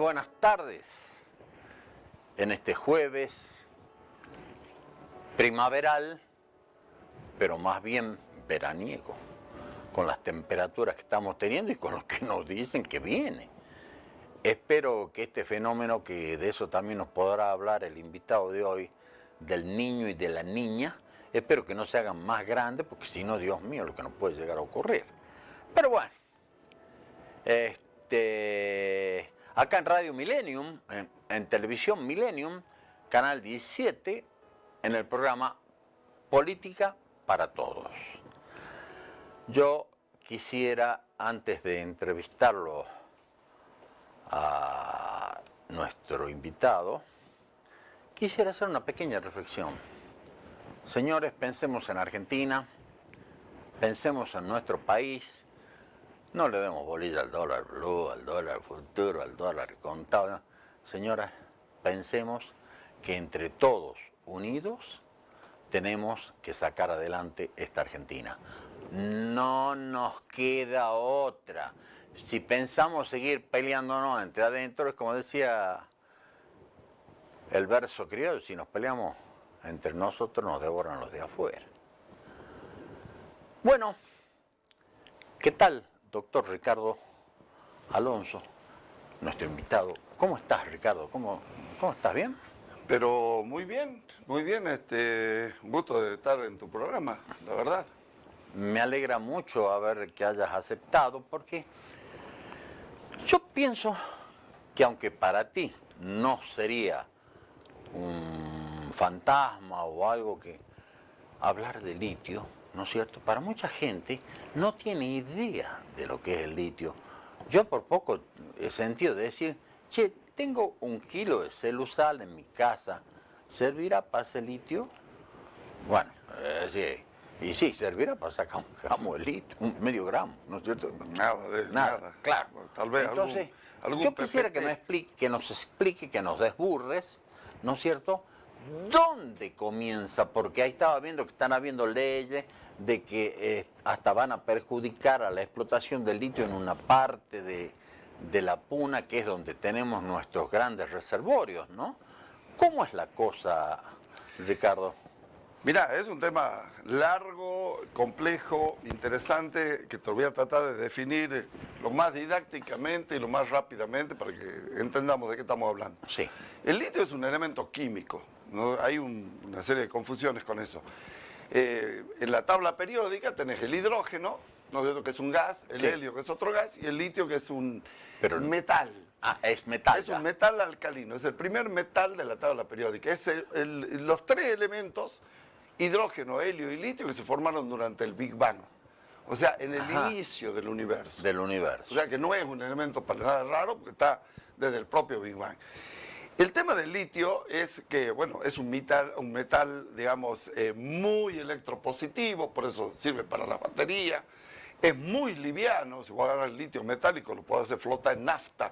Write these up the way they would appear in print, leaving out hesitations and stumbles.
buenas tardes en este jueves primaveral, pero más bien veraniego, con las temperaturas que estamos teniendo y con lo que nos dicen que viene. Espero que este fenómeno, que de eso también nos podrá hablar el invitado de hoy, del niño y de la niña, espero que no se hagan más grandes, porque si no, Dios mío, lo que nos puede llegar a ocurrir. Pero bueno, acá en Radio Millennium, en Televisión Millennium, Canal 17, en el programa Política para Todos. Yo quisiera, antes de entrevistarlo a nuestro invitado, quisiera hacer una pequeña reflexión. Señores, pensemos en Argentina, pensemos en nuestro país. No le demos bolilla al dólar blue, al dólar futuro, al dólar contado. ¿No? Señoras, pensemos que entre todos unidos tenemos que sacar adelante esta Argentina. No nos queda otra. Si pensamos seguir peleándonos entre adentro, es como decía el verso criollo, si nos peleamos entre nosotros nos devoran los de afuera. Bueno, ¿qué tal? Doctor Ricardo Alonso, nuestro invitado. ¿Cómo estás, Ricardo? ¿Cómo estás? ¿Bien? Pero muy bien, muy bien. Un gusto de estar en tu programa, la verdad. Me alegra mucho que hayas aceptado, porque yo pienso que aunque para ti no sería un fantasma o algo que hablar de litio, ¿no es cierto? Para mucha gente no tiene idea de lo que es el litio. Yo por poco he sentido de decir, che, tengo 1 kilo de celusal en mi casa, ¿servirá para ese litio? Bueno, sí, y sí, servirá para sacar 1 gramo de litio, medio gramo, ¿no es cierto? Nada. Claro. Bueno, tal vez entonces, algún yo quisiera PPT. que nos explique, que nos desburres, ¿no es cierto? ¿Dónde comienza? Porque ahí estaba viendo que están habiendo leyes de que hasta van a perjudicar a la explotación del litio en una parte de la Puna, que es donde tenemos nuestros grandes reservorios, ¿no? ¿Cómo es la cosa, Ricardo? Mirá, es un tema largo, complejo, interesante, que te lo voy a tratar de definir lo más didácticamente y lo más rápidamente para que entendamos de qué estamos hablando. Sí. El litio es un elemento químico, ¿no? Hay una serie de confusiones con eso. En la tabla periódica tenés el hidrógeno, ¿no es cierto?, que es un gas, el Sí. helio, que es otro gas, y el litio, que es un Pero metal. Ah, es metal. Es un metal alcalino, es el primer metal de la tabla periódica. Es los 3 elementos, hidrógeno, helio y litio, que se formaron durante el Big Bang. O sea, en el inicio del universo. Del universo. O sea, que no es un elemento para nada raro, porque está desde el propio Big Bang. El tema del litio es que, bueno, es un metal digamos, muy electropositivo, por eso sirve para la batería. Es muy liviano, si voy a agarrar el litio metálico, lo puedo hacer flotar en nafta,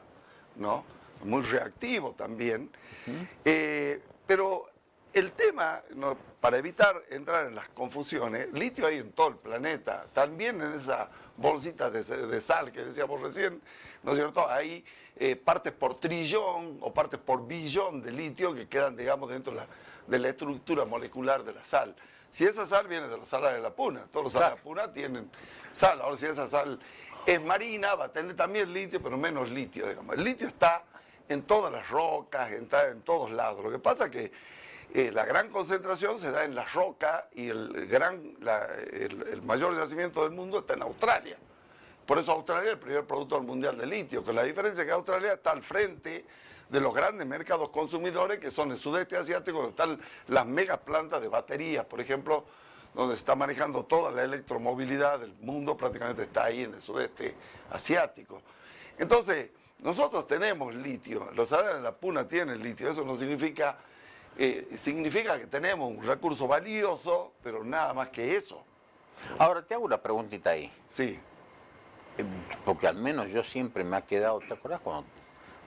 ¿no? Muy reactivo también. Pero el tema, ¿no?, para evitar entrar en las confusiones, litio hay en todo el planeta, también en esa bolsita de sal que decíamos recién, ¿no es cierto? Hay partes por trillón o partes por billón de litio que quedan, digamos, dentro de la estructura molecular de la sal. Si esa sal viene de los salares de la Puna, todos los salares de la Puna tienen sal. Ahora, si esa sal es marina, va a tener también litio, pero menos litio, digamos. El litio está en todas las rocas, está en todos lados. Lo que pasa es que la gran concentración se da en las rocas y el mayor yacimiento del mundo está en Australia. Por eso Australia es el primer productor mundial de litio, que la diferencia es que Australia está al frente de los grandes mercados consumidores, que son el sudeste asiático, donde están las megas plantas de baterías, por ejemplo, donde se está manejando toda la electromovilidad del mundo, prácticamente está ahí en el sudeste asiático. Entonces, nosotros tenemos litio, los salares de la Puna tienen litio, eso no significa... significa que tenemos un recurso valioso, pero nada más que eso. Ahora te hago una preguntita ahí. Sí. Porque al menos yo siempre me ha quedado, ¿te acuerdas cuando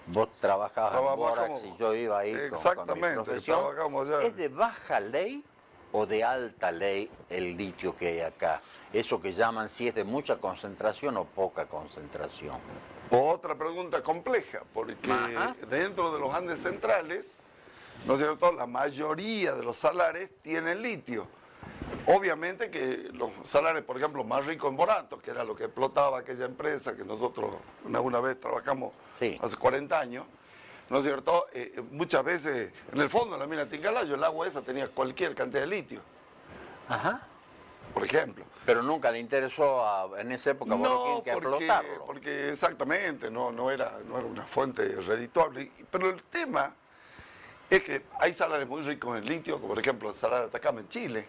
vos trabajabas en Borax y yo iba ahí con mi profesión? Trabajamos allá. ¿Es de baja ley o de alta ley el litio que hay acá? Eso que llaman si es de mucha concentración o poca concentración. Otra pregunta compleja, porque Ajá. dentro de los Andes centrales, ¿no es cierto?, la mayoría de los salares tienen litio. Obviamente que los salares, por ejemplo, más ricos en borato, que era lo que explotaba aquella empresa que nosotros alguna vez trabajamos Sí. hace 40 años, ¿no es cierto? Muchas veces, en el fondo de la mina Tincalayo, el agua esa tenía cualquier cantidad de litio, Ajá. por ejemplo. Pero nunca le interesó en esa época a Borokín que explotarlo. porque exactamente, no era una fuente redituable. Pero el tema es que hay salares muy ricos en litio, como por ejemplo el salar de Atacama en Chile,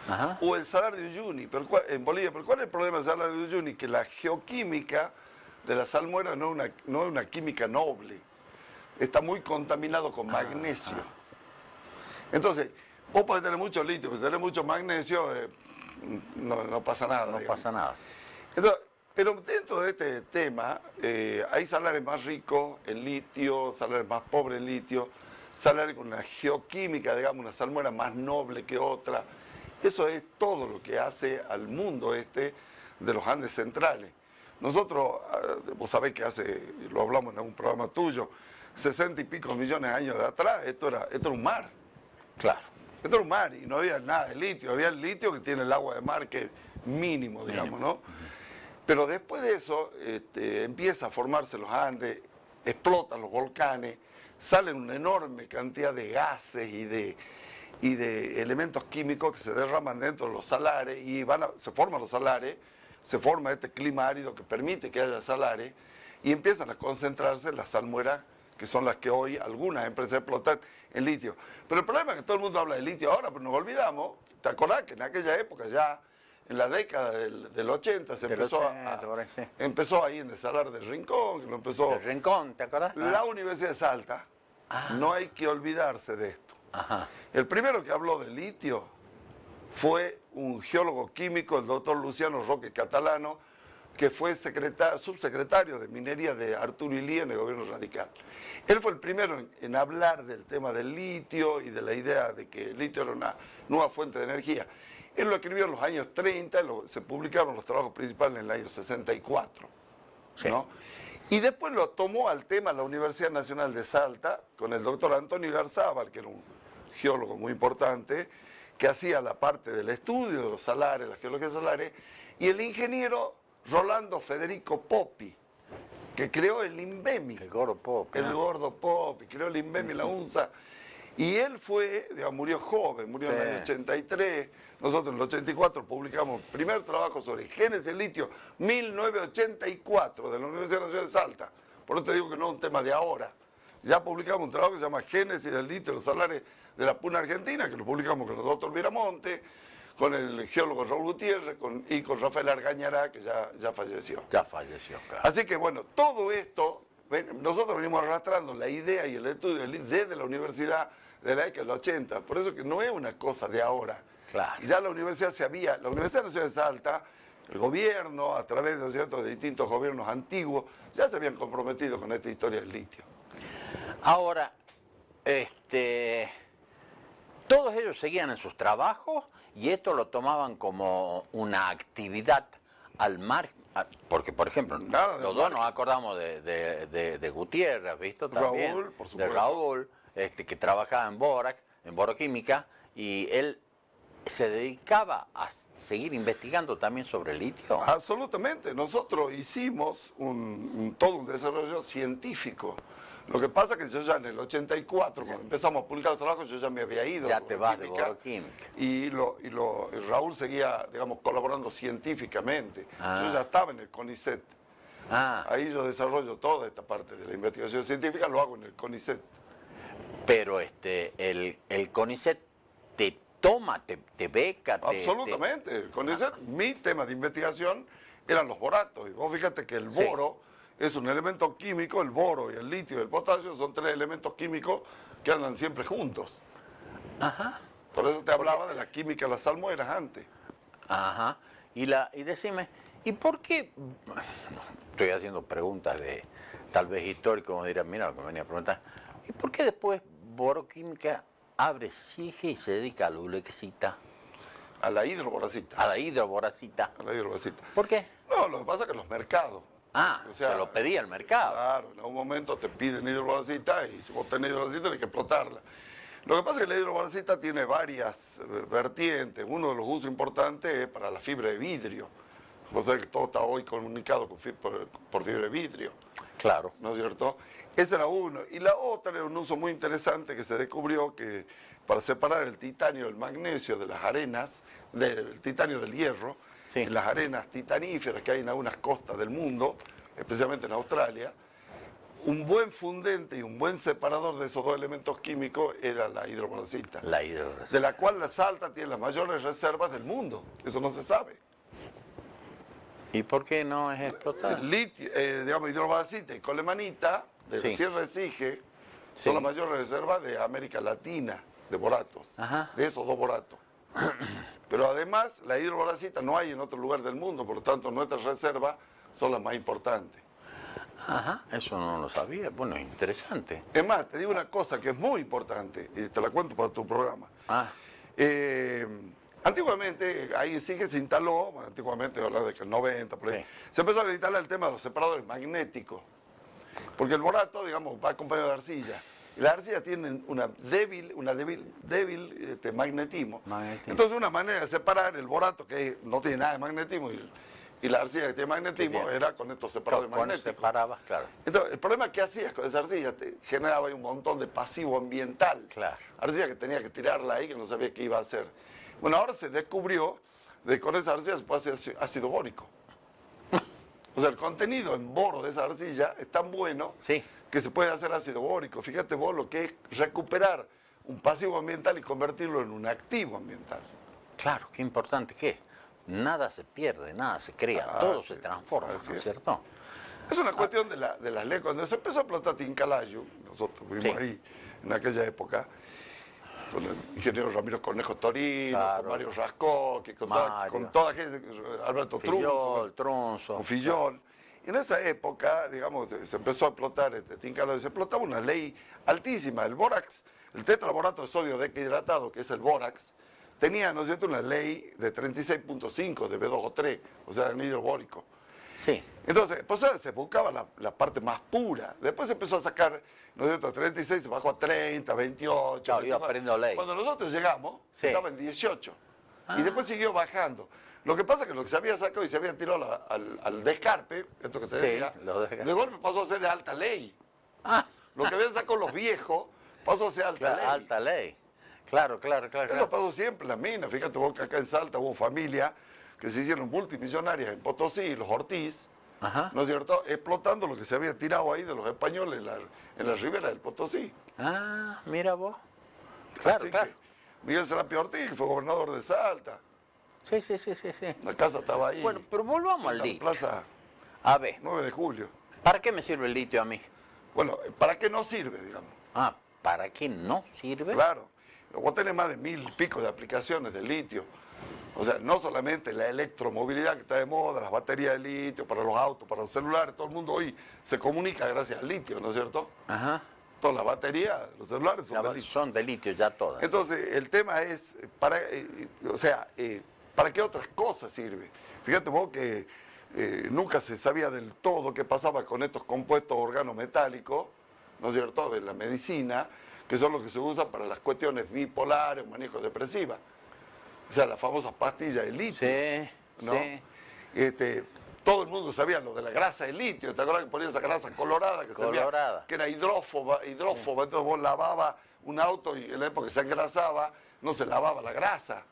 Ajá. o el salar de Uyuni en Bolivia. Pero ¿cuál es el problema del salar de Uyuni? Que la geoquímica de la salmuera no es una química noble. Está muy contaminado con magnesio. Entonces, vos podés tener mucho litio, pero si tenés mucho magnesio, no pasa nada. No digamos. pasa nada. Entonces, pero dentro de este tema, hay salares más ricos en litio, salares más pobres en litio, salares con una geoquímica, digamos, una salmuera más noble que otra. Eso es todo lo que hace al mundo de los Andes centrales. Nosotros, vos sabés que lo hablamos en algún programa tuyo, 60 y pico millones de años de atrás, esto era un mar. Claro. Esto era un mar y no había nada de litio, había el litio que tiene el agua de mar, que es mínimo, digamos, ¿no? Pero después de eso empieza a formarse los Andes, explotan los volcanes, salen una enorme cantidad de gases y de elementos químicos que se derraman dentro de los salares y se forman los salares, se forma este clima árido que permite que haya salares y empiezan a concentrarse las salmueras que son las que hoy algunas empresas explotan en litio. Pero el problema es que todo el mundo habla de litio ahora, pero nos olvidamos, ¿te acordás que en aquella época ya, en la década del 80, empezó ahí en el Salar del Rincón, que lo empezó El Rincón, ¿te acuerdas? la Universidad de Salta? No hay que olvidarse de esto. Ajá. El primero que habló de litio fue un geólogo químico, el doctor Luciano Roque Catalano, que fue subsecretario de Minería de Arturo Illia en el gobierno radical. Él fue el primero en hablar del tema del litio y de la idea de que el litio era una nueva fuente de energía. Él lo escribió en los años 30, se publicaron los trabajos principales en el año 64. Sí. ¿No? Y después lo tomó al tema la Universidad Nacional de Salta, con el doctor Antonio Garzábal, que era un geólogo muy importante, que hacía la parte del estudio de los salares, la geología solares, y el ingeniero Rolando Federico Poppi, que creó el INVEMI. El gordo Poppi. El gordo Poppi, creó el INVEMI, la UNSA. Y él murió joven, murió en el año 83. Nosotros en el 84 publicamos el primer trabajo sobre génesis del litio, 1984, de la Universidad Nacional de Salta. Por eso te digo que no es un tema de ahora. Ya publicamos un trabajo que se llama Génesis del litio, los salares de la Puna Argentina, que lo publicamos con el doctor Viramonte, con el geólogo Raúl Gutiérrez y con Rafael Argañará, que ya falleció. Ya falleció, claro. Así que bueno, todo esto, nosotros venimos arrastrando la idea y el estudio desde la universidad de la década del 80, por eso que no es una cosa de ahora. Claro. Ya la Universidad Nacional de Salta, el gobierno, a través de distintos gobiernos antiguos, ya se habían comprometido con esta historia del litio. Ahora, todos ellos seguían en sus trabajos y esto lo tomaban como una actividad al margen, porque por ejemplo, los dos nos acordamos de Gutiérrez, ¿visto? También, Raúl, por supuesto. de Raúl, que trabajaba en Boroquímica, y él se dedicaba a seguir investigando también sobre el litio. Absolutamente, nosotros hicimos todo un desarrollo científico. Lo que pasa es que yo ya en el 84, cuando empezamos a publicar los trabajos, yo ya me había ido. Ya te vas de Boroquímica. Y Raúl seguía, digamos, colaborando científicamente. Yo ya estaba en el CONICET. Ahí yo desarrollo toda esta parte de la investigación científica, lo hago en el CONICET. Pero el CONICET te toma, te beca, Absolutamente. El CONICET, mi tema de investigación eran los boratos. Y vos fíjate que el boro es un elemento químico, el boro y el litio y el potasio son tres elementos químicos que andan siempre juntos. Ajá. Por eso te hablaba de la química de las salmueras antes. Ajá. Y decime, ¿y por qué? Estoy haciendo preguntas de tal vez históricos, como dirán, mira lo que me venía a preguntar. ¿Y por qué después Boroquímica sigue y se dedica a la ulexita? A la hidroboracita. A la hidroboracita. A la hidroboracita. ¿Por qué? No, lo que pasa es que los mercados Ah, O sea, se lo pedía el mercado. Claro, en algún momento te piden hidrobalsita y si vos tenés hidrobalsita hay que explotarla. Lo que pasa es que la hidrobalsita tiene varias vertientes. Uno de los usos importantes es para la fibra de vidrio. Vos sabés que todo está hoy comunicado por fibra de vidrio, Claro. ¿no es cierto? Ese era uno. Y la otra era un uso muy interesante que se descubrió que para separar el titanio del magnesio de las arenas, del titanio del hierro, Sí. en las arenas titaníferas que hay en algunas costas del mundo, especialmente en Australia, un buen fundente y un buen separador de esos dos elementos químicos era la hidrobalsita, La hidrobalsita. de la cual la Salta tiene las mayores reservas del mundo. Eso no se sabe. ¿Y por qué no es explotada? Litio, digamos, hidrobalsita y colemanita de Sí. Sierra de Sige Sí. son las mayores reservas de América Latina de boratos, Ajá. de esos dos boratos. Pero además, la hidrobalsita no hay en otro lugar del mundo, por lo tanto, nuestras reservas son las más importantes. Ajá, eso no lo sabía. Bueno, interesante. Es más, te digo una cosa que es muy importante, y te la cuento para tu programa. Ah, Antiguamente, ahí sí que se instaló, bueno, antiguamente, hablando de que el 90, por ahí, Sí. se empezó a instalar el tema de los separadores magnéticos. Porque el borato, digamos, va acompañado de arcilla. Y las arcillas tienen una débil magnetismo. Magnetismo. Entonces, una manera de separar el borato, que no tiene nada de magnetismo, y la arcilla que tiene magnetismo, Sí, bien. era con estos separadores con magnéticos. separabas, claro. Entonces, el problema que hacías con esa arcilla, te generaba ahí un montón de pasivo ambiental. Claro. Arcilla que tenía que tirarla ahí, que no sabía qué iba a hacer. Bueno, ahora se descubrió de que con esa arcilla se puede hacer ácido bórico. O sea, el contenido en boro de esa arcilla es tan bueno Sí. que se puede hacer ácido bórico. Fíjate vos lo que es recuperar un pasivo ambiental y convertirlo en un activo ambiental. Claro, qué importante que es. Nada se pierde, nada se crea, Ah, todo sí, se transforma, así ¿no es es. cierto? Es una cuestión de las leyes. Cuando se empezó a explotar Tincalayo, nosotros vivimos Sí. ahí en aquella época, con el ingeniero Ramiro Cornejo Torino, Claro. con Mario Rascocchi, con Mario. toda gente, Alberto Trunzo, Fillol, Tronzo. con Fillol. Y en esa época, digamos, se empezó a explotar Tincalayo, se explotaba una ley altísima, el bórax, el tetraborato de sodio deshidratado, que es el bórax, tenía, ¿no es cierto?, una ley de 36.5 de B2O3, o sea, anhidro bórico. Sí, Entonces, pues se buscaba la parte más pura. Después se empezó a sacar, ¿no es cierto?, 36, se bajó a 30, 28. Claro, iba 24. perdiendo ley. Cuando nosotros llegamos, Sí. estaba en 18. Ah. Y después siguió bajando. Lo que pasa es que lo que se había sacado y se había tirado al descarpe, esto que te Sí, decía, lo descarpe. de golpe pasó a ser de alta ley. Ah, Lo que habían sacado los viejos pasó a ser alta claro, ley. alta ley. Claro, claro, claro. Eso claro. pasó siempre en las minas. Fíjate vos que acá en Salta hubo familias que se hicieron multimillonarias en Potosí, los Ortiz, Ajá. ¿no es cierto?, explotando lo que se había tirado ahí de los españoles en la ribera del Potosí. Ah, mira vos. Claro, Así claro. que Miguel Serapio Ortiz, que fue gobernador de Salta, Sí, sí, sí, sí, sí. la casa estaba ahí, Bueno, pero volvamos al en la litio. plaza A ver, 9 de julio. ¿para qué me sirve el litio a mí? Bueno, ¿para qué no sirve, digamos? Ah, ¿para qué no sirve? Claro, vos tenés más de 1000 y pico de aplicaciones de litio. O sea, no solamente la electromovilidad que está de moda, las baterías de litio para los autos, para los celulares, todo el mundo hoy se comunica gracias al litio, ¿no es cierto? Ajá. Todas las baterías de los celulares son de litio. Son de litio ya todas. Entonces, el tema es, ¿para qué otras cosas sirve? Fíjate vos que nunca se sabía del todo qué pasaba con estos compuestos organometálicos, ¿no es cierto?, de la medicina, que son los que se usan para las cuestiones bipolares, manejo depresiva. O sea, las famosas pastillas de litio. Sí, ¿no? sí. Todo el mundo sabía lo de la grasa de litio. ¿Te acuerdas que ponía esa grasa colorada que se veía Colorada. que era hidrófoba? Entonces vos lavabas un auto y en la época que se engrasaba, no se lavaba la grasa.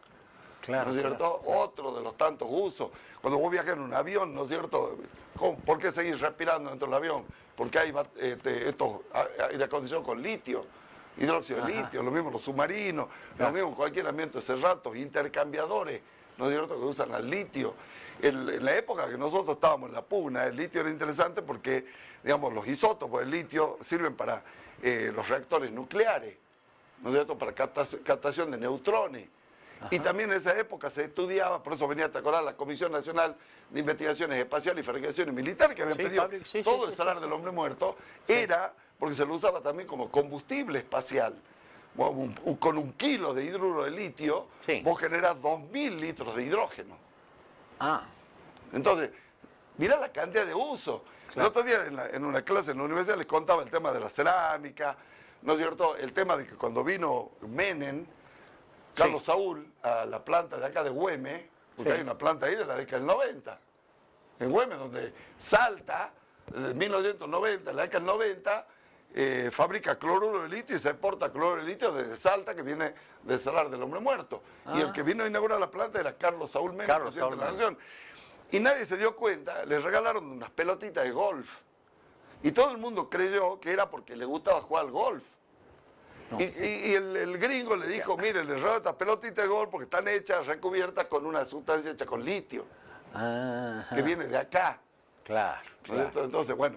Claro. ¿No es cierto? claro. Otro de los tantos usos. Cuando vos viajas en un avión, ¿no es cierto? ¿Por qué seguir respirando dentro del avión? Porque hay estos aire acondicionado con litio, hidróxido de Ajá. litio, lo mismo los submarinos, lo mismo en cualquier ambiente cerrado, intercambiadores, ¿no es cierto?, que usan al litio. En la época que nosotros estábamos en la pugna, el litio era interesante porque, digamos, los isótopos del litio sirven para los reactores nucleares, ¿no es cierto?, para captación de neutrones. Y también en esa época se estudiaba, por eso venía a acordar la Comisión Nacional de Investigaciones Espaciales y Fabricaciones Militares, que habían Sí, pedido sí, todo sí, el sí, salar sí. del hombre muerto, era porque se lo usaba también como combustible espacial. Con 1 kilo de hidruro de litio, Sí. vos generás 2000 litros de hidrógeno. Ah, Entonces, mira la cantidad de uso. El otro día en una clase en la universidad les contaba el tema de la cerámica, ¿no es cierto? El tema de que cuando vino Menem, Carlos Saúl, a la planta de acá de Güemes, porque hay una planta ahí de la década del 90, en Güemes, donde Salta, desde 1990, en la década del 90, fabrica cloruro de litio y se exporta cloruro de litio desde Salta, que viene del Salar del Hombre Muerto. Y el que vino a inaugurar la planta era Carlos Saúl Menem, presidente de la Nación. Y nadie se dio cuenta, les regalaron unas pelotitas de golf. Y todo el mundo creyó que era porque le gustaba jugar al golf. No. Y el gringo le dijo, mire, le regalo estas pelotitas de golf porque están hechas, recubiertas con una sustancia hecha con litio. Que viene de acá. Claro. Entonces, bueno,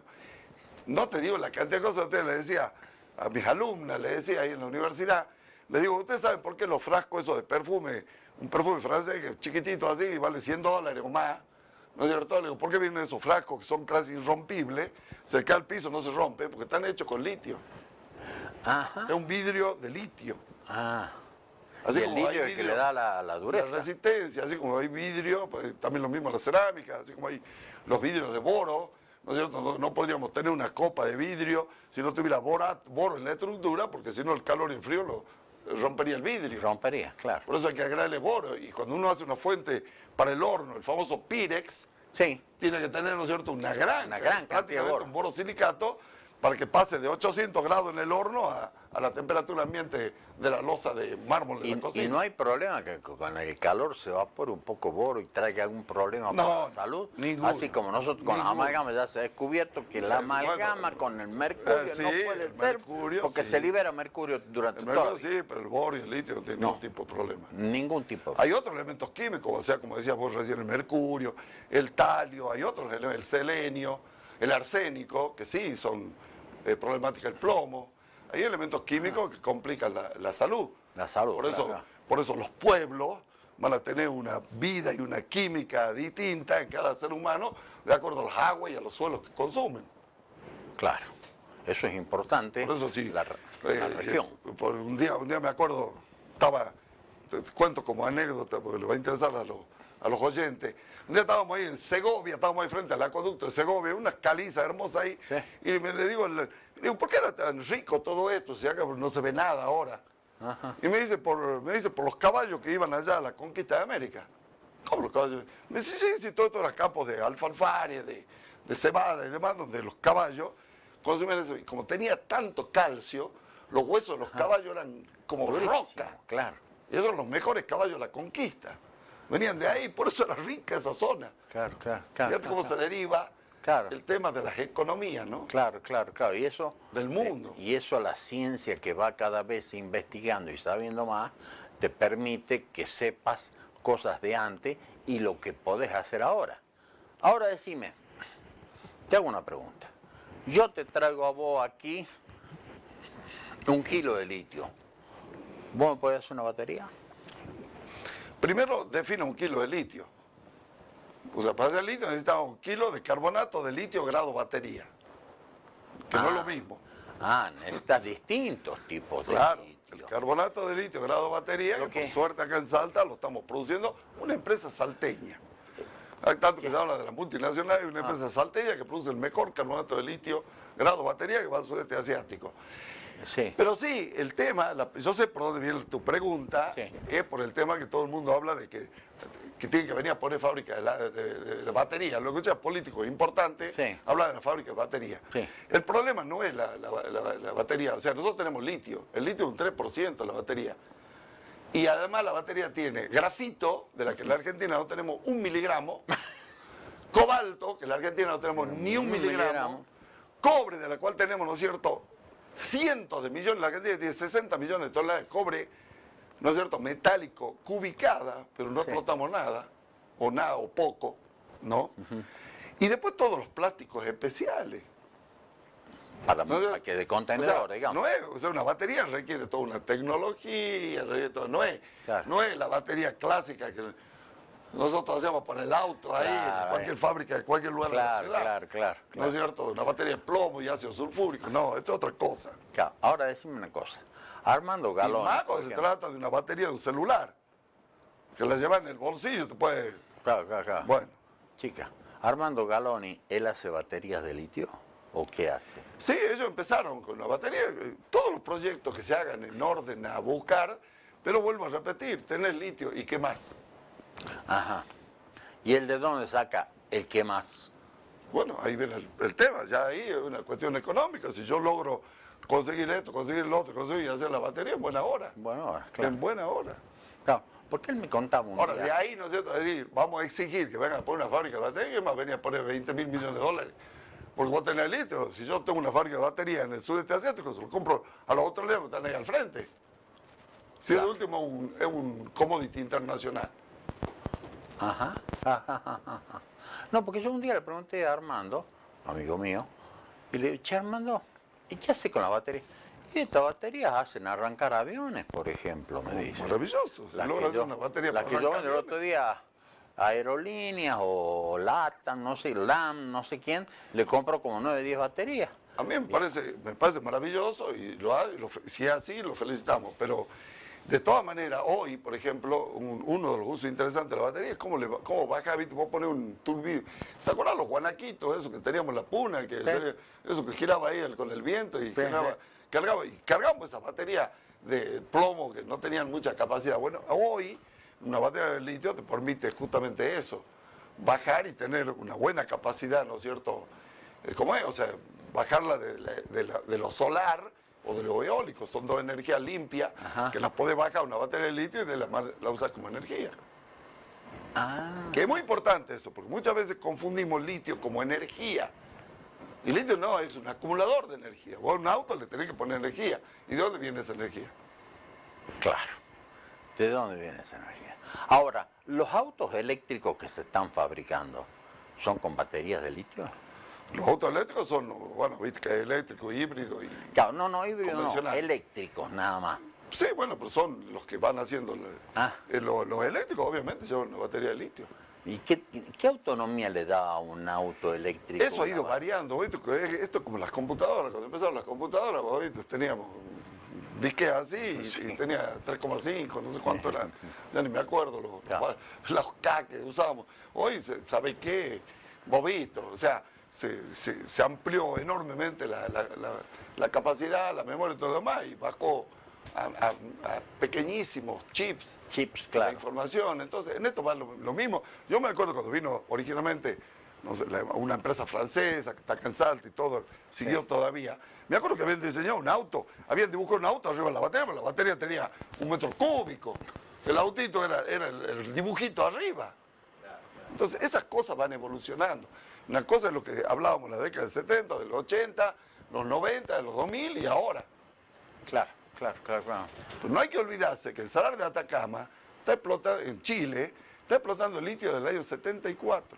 no te digo la cantidad de cosas, le decía a mis alumnas, le decía ahí en la universidad, le digo, ¿ustedes saben por qué los frascos esos de perfume, un perfume francés que es chiquitito así y vale $100 o más? ¿No es cierto? Le digo, ¿por qué vienen esos frascos que son casi irrompibles? Se cae al piso, no se rompe, porque están hechos con litio. Ajá. Es un vidrio de litio. Así y el litio es el que le da la dureza. La resistencia, así como hay vidrio, pues, también lo mismo la cerámica, así como hay los vidrios de boro, ¿no es cierto? No podríamos tener una copa de vidrio si no tuviera boro en la estructura, porque si no el calor y el frío lo rompería el vidrio. Rompería, claro. Por eso hay que agregarle boro. Y cuando uno hace una fuente para el horno, el famoso Pirex, tiene que tener, ¿no es cierto?, una gran cantidad de boro. Un borosilicato para que pase de 800 grados en el horno a la temperatura ambiente de la losa de mármol de la cocina. Y no hay problema que con el calor se evapore un poco boro y traiga algún problema para la salud. Ninguno. Así como nosotros con la amalgama ya se ha descubierto que la amalgama con el mercurio no puede ser porque se libera mercurio durante el todo. Sí, pero el boro y el litio no tienen ningún tipo de problema. Ningún tipo. Hay otros elementos químicos, o sea, como decías vos recién, el mercurio, el talio, hay otros elementos, el selenio, el arsénico, que sí son problemática, el plomo. Hay elementos químicos que complican la salud. La salud, por eso los pueblos van a tener una vida y una química distinta en cada ser humano de acuerdo a las aguas y a los suelos que consumen. Claro, eso es importante. Por eso sí, la región. Un día me acuerdo, te cuento como anécdota porque le va a interesar a los oyentes. Un día estábamos ahí en Segovia, estábamos ahí frente al acuedoto de Segovia, una caliza hermosa ahí, y le digo, ¿por qué era tan rico todo esto? Si acá no se ve nada ahora. Y me dice por los caballos que iban allá a la conquista de América. ¿Cómo los caballos? Me dice, sí, todo esto eran campos de alfalfaria, de cebada y demás, donde los caballos consumían eso. Y como tenía tanto calcio, los huesos de los caballos eran como roca. Claro. Y esos eran los mejores caballos de la conquista. Venían de ahí, por eso era rica esa zona. Claro. Fíjate cómo se deriva el tema de las economías, ¿no? Claro. Y eso... Del mundo. Y eso la ciencia que va cada vez investigando y sabiendo más, te permite que sepas cosas de antes y lo que podés hacer ahora. Ahora decime, te hago una pregunta. Yo te traigo a vos aquí 1 kilo de litio. ¿Vos me podés hacer una batería? Primero define 1 kilo de litio. O sea, para hacer litio necesitamos 1 kilo de carbonato de litio grado batería. Que no es lo mismo. Necesitas distintos tipos de litio. El carbonato de litio grado batería, que por suerte acá en Salta lo estamos produciendo una empresa salteña. Hay tanto que se habla de la multinacional, hay una empresa salteña que produce el mejor carbonato de litio grado batería que va al sudeste asiático. Sí. Pero sí, el tema, yo sé por dónde viene tu pregunta, es por el tema que todo el mundo habla de que tienen que venir a poner fábrica de baterías. Lo que escuchas políticos importantes habla de la fábrica de baterías. Sí. El problema no es la batería, o sea, nosotros tenemos litio, el litio es un 3% de la batería. Y además la batería tiene grafito, de la que en la Argentina no tenemos 1 miligramo, cobalto, que en la Argentina no tenemos ni 1 miligramo, cobre, de la cual tenemos, ¿no es cierto?, cientos de millones, la Argentina tiene 60 millones de toneladas de cobre, ¿no es cierto?, metálico, cubicada, pero no explotamos nada o poco, ¿no? Y después todos los plásticos especiales. Para que de contenedor, digamos. No es, o sea, una batería requiere toda una tecnología, no es la batería clásica que nosotros hacíamos para el auto ahí, en cualquier fábrica, de cualquier lugar de la ciudad. Claro. No es cierto, una batería de plomo y ácido sulfúrico, no, esto es otra cosa. Claro. Ahora decime una cosa, Armando Galón. Y más cuando se trata de una batería de un celular, que la lleva en el bolsillo, te puede... Claro. Bueno. Chica, Armando Galoni, ¿él hace baterías de litio? ¿O qué hace? Sí, ellos empezaron con la batería, todos los proyectos que se hagan en orden a buscar, pero vuelvo a repetir, tenés litio y qué más. Ajá. ¿Y él de dónde saca el qué más? Bueno, ahí viene el tema, ya ahí es una cuestión económica. Si yo logro conseguir esto, conseguir lo otro, conseguir hacer la batería en buena hora. Bueno, claro. En buena hora. Claro, porque él me contaba un Ahora, día. de ahí, ¿no es cierto? Es decir, vamos a exigir que vengan a poner una fábrica de batería, y más venía a poner 20.000 millones de dólares. Porque vos tenés litio. Si yo tengo una fábrica de batería en el sudeste asiático, se lo compro a los australianos que están ahí al frente. Si Claro. el último es un commodity internacional. Ajá, ajá, ajá, ajá. No, porque yo un día le pregunté a Armando, amigo mío, y le dije, che Armando, ¿y qué hace con la batería? Y estas baterías hacen arrancar aviones, por ejemplo, me dice. Maravilloso. Se Las logra que hacer yo, una batería las para que yo arrancar vendí el otro aviones. día, aerolíneas o LATAM, no sé, LAM, no sé quién, le compro como 9, 10 baterías. A mí me parece maravilloso y si es así, lo felicitamos. Pero de todas maneras, hoy, por ejemplo, uno de los usos interesantes de la batería es cómo baja, ¿viste? Vos pones un turbio. ¿Te acuerdas los guanaquitos, esos que teníamos en la puna? Eso que giraba ahí con el viento y cargábamos esas baterías de plomo que no tenían mucha capacidad. Bueno, hoy una batería de litio te permite justamente eso, bajar y tener una buena capacidad, ¿no es cierto? ¿Cómo es? O sea, bajarla de lo solar o de lo eólico, son dos energías limpias. Ajá. Que las podés bajar a una batería de litio y la usas como energía. Ah, Que es muy importante eso, porque muchas veces confundimos litio como energía. Y litio no, es un acumulador de energía. Vos a un auto le tenés que poner energía. ¿Y de dónde viene esa energía? claro. ¿De dónde viene esa energía? Ahora, ¿los autos eléctricos que se están fabricando son con baterías de litio? Los autos eléctricos son, bueno, viste que hay eléctrico, híbrido y... Claro, no, híbridos no, Convencional. eléctricos nada más. Sí, bueno, pero son los que van haciendo... Los eléctricos, obviamente, son una batería de litio. ¿Y qué autonomía le da a un auto eléctrico? Eso ha ido variando, ¿viste? Esto es como las computadoras. Cuando empezaron las computadoras, vos, ¿viste? Teníamos disques así y tenía 3,5, no sé cuánto eran. Ya ni me acuerdo los K que usábamos. Hoy, ¿sabéis qué? Vos viste, o sea, se amplió enormemente la capacidad, la memoria y todo lo demás y bajó a pequeñísimos chips. Chips, La claro. información. Entonces, en esto va lo mismo. Yo me acuerdo cuando vino originalmente, no sé, una empresa francesa que está acá en Salta y todo, siguió todavía. Me acuerdo que habían diseñado un auto, habían dibujado un auto arriba de la batería, pero la batería tenía 1 metro cúbico. El autito era el dibujito arriba. Entonces, esas cosas van evolucionando. Una cosa es lo que hablábamos en la década del 70, del 80, los 90, de los 2000 y ahora. Claro. Pero no hay que olvidarse que el Salar de Atacama está explotando, en Chile, está explotando el litio del año 74.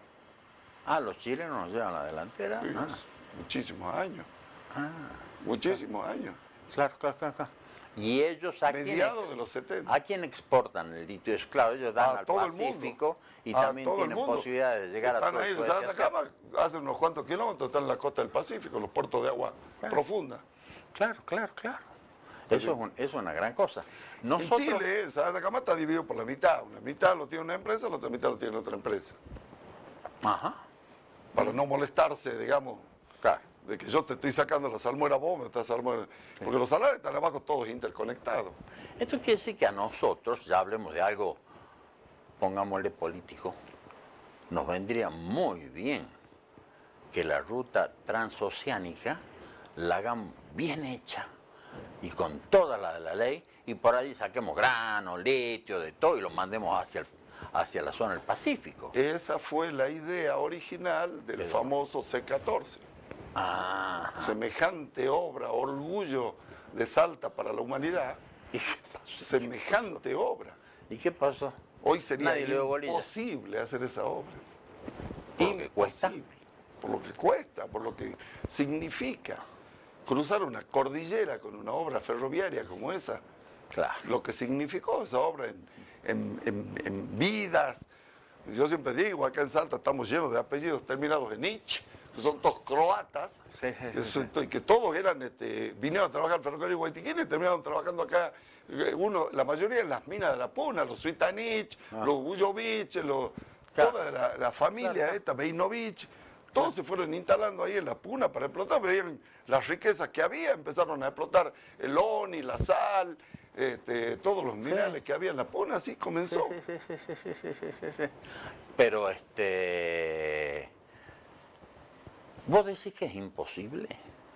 Ah, los chilenos nos llevan la delantera. Sí, Ah, muchísimos años. ah, Muchísimos años. claro. Y ellos a Mediados de los 70. ¿A quién exportan el litio? Es claro, ellos dan A al todo el mundo. Pacífico y A también todo el tienen mundo. posibilidad de llegar a Están todo ahí el en el Salar de Atacama, hace unos cuantos kilómetros, están en la costa del Pacífico, en los puertos de agua profunda. Claro. Eso es una gran cosa. Nosotros, En Chile, el Salar de Atacama está dividido por la mitad. Una mitad lo tiene una empresa, la otra mitad lo tiene otra empresa. Ajá, Para no molestarse, digamos, claro. de que yo te estoy sacando la salmuera vos, me estás salmuera. Porque los salares están abajo todos interconectados. Esto quiere decir que a nosotros, ya hablemos de algo, pongámosle político, nos vendría muy bien que la ruta transoceánica la hagan bien hecha y con toda la de la ley y por ahí saquemos grano, litio, de todo y lo mandemos hacia la zona del Pacífico. Esa fue la idea original del famoso C-14. Ah, Semejante obra, orgullo de Salta para la humanidad. ¿y qué pasó? Semejante obra. ¿Y qué pasó? Hoy sería Nadie le dio bolilla. imposible hacer esa obra. ¿Por lo que cuesta? Imposible. Por lo que cuesta, por lo que significa. Cruzar una cordillera con una obra ferroviaria como esa, Claro. lo que significó esa obra en vidas. Yo siempre digo, acá en Salta estamos llenos de apellidos terminados en ich, que son todos croatas, y que todos vinieron a trabajar al ferrocarril Guaytiquín y terminaron trabajando acá, la mayoría en las minas de la Puna, los Suitanich, los Bujovic, Claro. toda la familia Claro. esta, Beinovich, todos se fueron instalando ahí en la puna para explotar, veían las riquezas que había, empezaron a explotar el oni, la sal, todos los minerales que había en la puna, así comenzó. Sí. Pero ¿vos decís que es imposible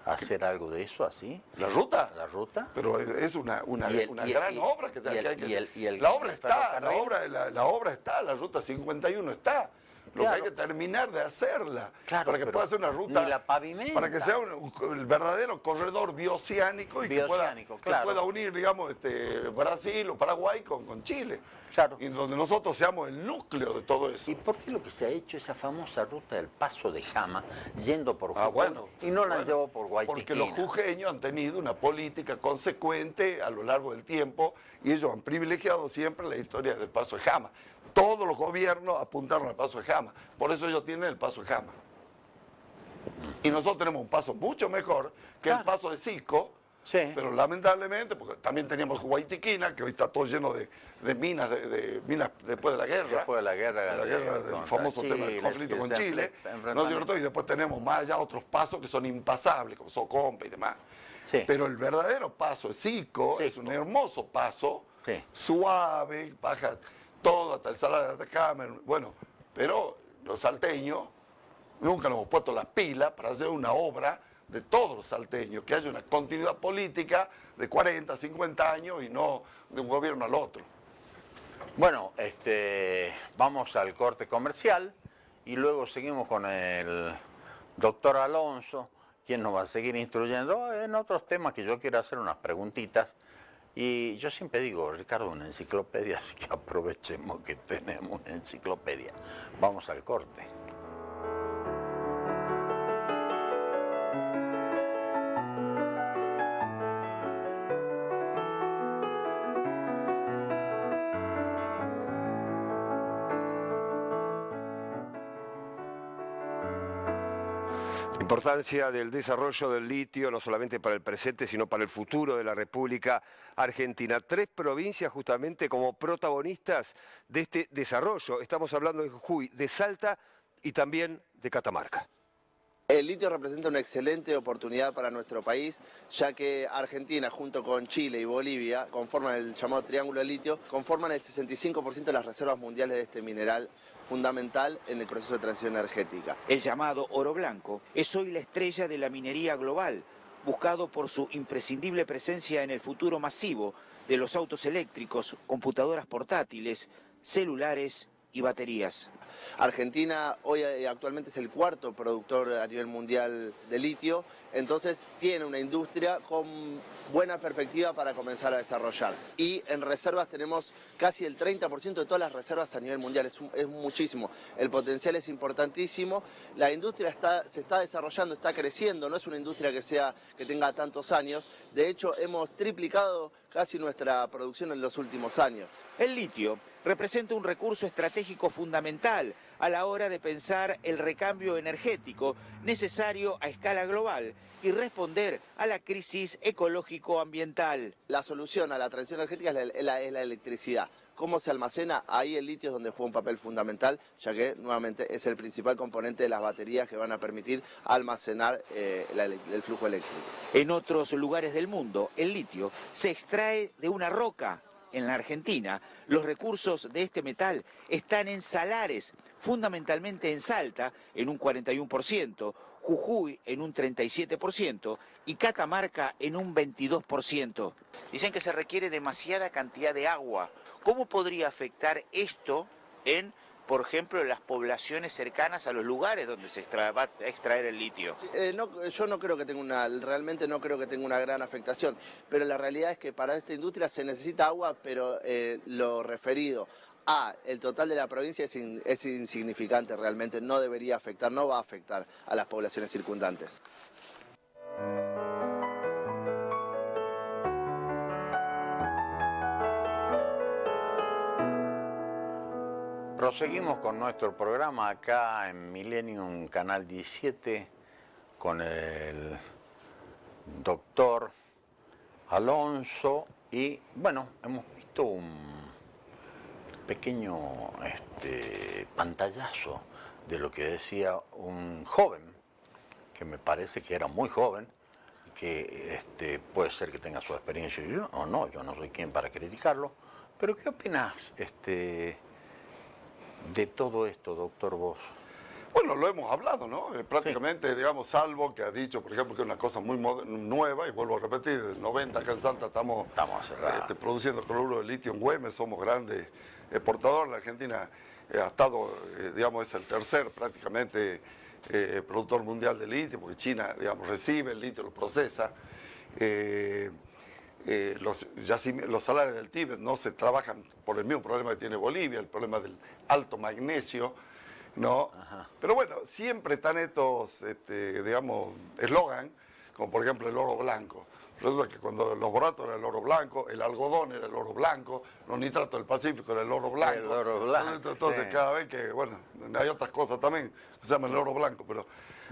hacer algo de eso así? ¿La ruta? ¿La ruta? Pero es una gran obra que hay que... la obra está, la obra está, la ruta 51 está. Lo Claro. que hay que terminar de hacerla, Claro, para que pero pueda ser una ruta, ni la pavimenta. para que sea el verdadero corredor bioceánico y que pueda unir, digamos, Brasil o Paraguay con Chile. Claro. Y donde nosotros seamos el núcleo de todo eso. ¿Y por qué lo que se ha hecho esa famosa ruta del Paso de Jama, yendo por Jujuy, Bueno, y no la han llevado por Guaytiquina? Porque los jujeños han tenido una política consecuente a lo largo del tiempo y ellos han privilegiado siempre la historia del Paso de Jama. Todos los gobiernos apuntaron al Paso de Jama, por eso ellos tienen el Paso de Jama. Y nosotros tenemos un paso mucho mejor que el Paso de Sico, Sí. pero lamentablemente, porque también teníamos Guaytiquina, que hoy está todo lleno de minas, de minas después de la guerra. Después de la guerra. Del famoso tema del conflicto con Chile, ¿no es cierto? Y después tenemos más allá otros pasos que son impasables, como Socompa y demás. Sí. Pero el verdadero paso de Sico es un hermoso paso, suave, baja todo hasta el Salar de Atacama, bueno, pero los salteños nunca nos hemos puesto las pilas para hacer una obra de todos los salteños, que haya una continuidad política de 40, 50 años y no de un gobierno al otro. Bueno, vamos al corte comercial y luego seguimos con el doctor Alonso, quien nos va a seguir instruyendo en otros temas que yo quiero hacer unas preguntitas. Y yo siempre digo, Ricardo, una enciclopedia, así que aprovechemos que tenemos una enciclopedia. Vamos al corte. La importancia del desarrollo del litio, no solamente para el presente, sino para el futuro de la República Argentina. 3 provincias justamente como protagonistas de este desarrollo. Estamos hablando de Jujuy, de Salta y también de Catamarca. El litio representa una excelente oportunidad para nuestro país, ya que Argentina, junto con Chile y Bolivia, conforman el llamado Triángulo del Litio, conforman el 65% de las reservas mundiales de este mineral fundamental en el proceso de transición energética. El llamado oro blanco es hoy la estrella de la minería global, buscado por su imprescindible presencia en el futuro masivo de los autos eléctricos, computadoras portátiles, celulares y baterías. Argentina hoy actualmente es el 4º productor a nivel mundial de litio, entonces tiene una industria con buena perspectiva para comenzar a desarrollar. Y en reservas tenemos casi el 30% de todas las reservas a nivel mundial, es muchísimo. El potencial es importantísimo, la industria se está desarrollando, está creciendo, no es una industria que tenga tantos años, de hecho hemos triplicado casi nuestra producción en los últimos años. El litio representa un recurso estratégico fundamental a la hora de pensar el recambio energético necesario a escala global y responder a la crisis ecológico-ambiental. La solución a la transición energética es la electricidad. ¿Cómo se almacena? Ahí el litio es donde juega un papel fundamental, ya que nuevamente es el principal componente de las baterías que van a permitir almacenar el flujo eléctrico. En otros lugares del mundo, el litio se extrae de una roca. En la Argentina, los recursos de este metal están en salares, fundamentalmente en Salta, en un 41%, Jujuy en un 37% y Catamarca en un 22%. Dicen que se requiere demasiada cantidad de agua. ¿Cómo podría afectar esto en, por ejemplo, las poblaciones cercanas a los lugares donde se va a extraer el litio? Yo no creo que realmente no creo que tenga una gran afectación, pero la realidad es que para esta industria se necesita agua, pero lo referido a el total de la provincia es insignificante realmente, no debería afectar, no va a afectar a las poblaciones circundantes. Proseguimos con nuestro programa acá en Millennium Canal 17 con el doctor Alonso y bueno, hemos visto un pequeño pantallazo de lo que decía un joven, que me parece que era muy joven, que puede ser que tenga su experiencia yo, o no, yo no soy quien para criticarlo, pero ¿qué opinas de todo esto, doctor Vos? Bueno, lo hemos hablado, ¿no? Prácticamente, digamos, salvo que ha dicho, por ejemplo, que es una cosa muy nueva, y vuelvo a repetir, desde el 90 acá en Salta estamos produciendo cloruro de litio en Güemes, somos grandes exportadores. La Argentina ha estado, digamos, es el tercer prácticamente productor mundial de litio, porque China, digamos, recibe el litio, lo procesa. Los salares del Tíbet no se trabajan por el mismo problema que tiene Bolivia, el problema del alto magnesio, ¿no? Ajá. Pero bueno, siempre están estos, digamos, eslogan, como por ejemplo el oro blanco. Resulta que cuando los boratos era el oro blanco, el algodón era el oro blanco, los nitratos del Pacífico era el oro blanco. El oro blanco. Entonces, sí, cada vez que, bueno, hay otras cosas también que se llaman el oro blanco, pero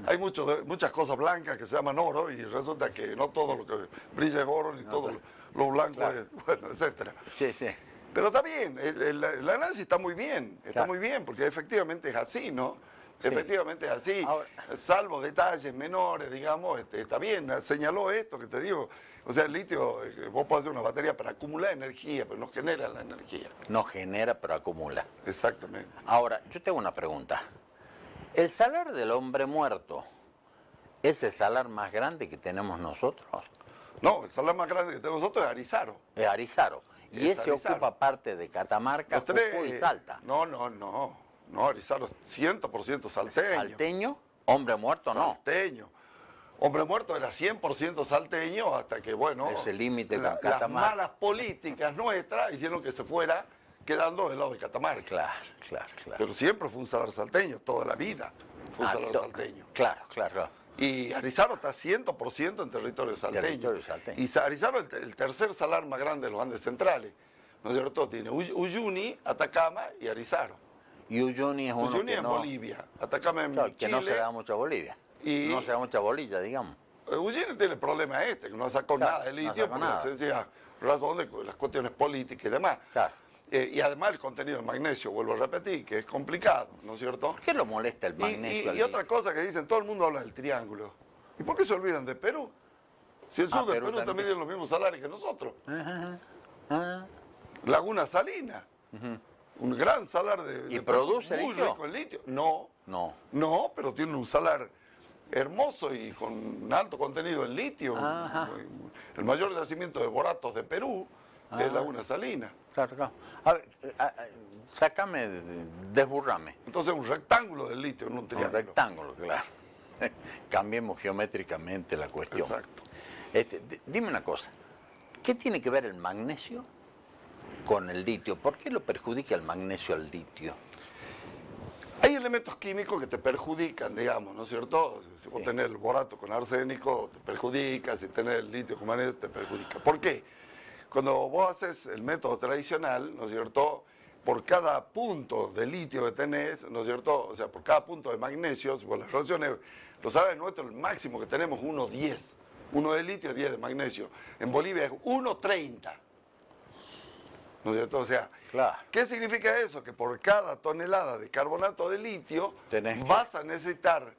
hay muchas cosas blancas que se llaman oro, y resulta que no todo lo que brilla es oro, ni todo lo blanco, claro, es, bueno, etcétera. Sí, sí. Pero está bien, el análisis está muy bien, muy bien, porque efectivamente es así, ¿no? Sí. Efectivamente es así, ahora, salvo detalles menores, digamos, está bien, señaló esto que te digo. O sea, el litio, vos podés hacer una batería para acumular energía, pero no genera la energía. No genera, pero acumula. Exactamente. Ahora, yo tengo una pregunta. ¿El salar del hombre muerto es el salar más grande que tenemos nosotros? No, el salar más grande que tenemos nosotros es Arizaro. Es Arizaro. Y ese Arizaro ocupa parte de Catamarca, Jujuy y Salta. No, Arizaro es 100% salteño. ¿Salteño? ¿Hombre muerto no? Salteño. Hombre muerto era 100% salteño hasta que, bueno, ese límite con Catamarca. Las malas políticas nuestras hicieron que se fuera quedando del lado de Catamarca. Claro. Pero siempre fue un salar salteño, toda la vida fue un salar salteño. Claro. Y Arizaro está 100% en territorio salteño. Y Arizaro es el tercer salar más grande de los Andes centrales. ¿No es cierto? Tiene Uyuni, Atacama y Arizaro. Y Uyuni es uno Uyuni que en no... Bolivia, Atacama en Chile. Que no se da mucha Bolivia. No se da mucha bolilla, digamos. Uyuni tiene el problema que no sacó nada de litio por la sencilla razón de las cuestiones políticas y demás. Claro. Y además el contenido de magnesio, vuelvo a repetir, que es complicado, ¿no es cierto? ¿Por qué lo molesta el magnesio? Y otra cosa que dicen, todo el mundo habla del triángulo. ¿Y por qué se olvidan de Perú? Si el sur de Perú también tiene los mismos salarios que nosotros. Laguna Salina, un gran salar ¿Y produce muy litio? rico en litio. No, pero tiene un salar hermoso y con un alto contenido en litio. El mayor yacimiento de boratos de Perú es Laguna Salina. Claro. A ver, desburrame. Entonces un rectángulo de litio en un triángulo. Un rectángulo, claro. Cambiemos geométricamente la cuestión. Exacto. Dime una cosa, ¿qué tiene que ver el magnesio con el litio? ¿Por qué lo perjudica el magnesio al litio? Hay elementos químicos que te perjudican, digamos, ¿no es cierto? Si vos tenés el borato con arsénico, te perjudica, si tenés el litio con magnesio, te perjudica. ¿Por qué? Cuando vos haces el método tradicional, ¿no es cierto?, por cada punto de litio que tenés, ¿no es cierto?, o sea, por cada punto de magnesio, por las relaciones, los salarios nuestros, el máximo que tenemos es 1,10. 1 de litio, 10 de magnesio. En Bolivia es 1,30. ¿No es cierto? O sea, ¿qué significa eso? Que por cada tonelada de carbonato de litio vas a necesitar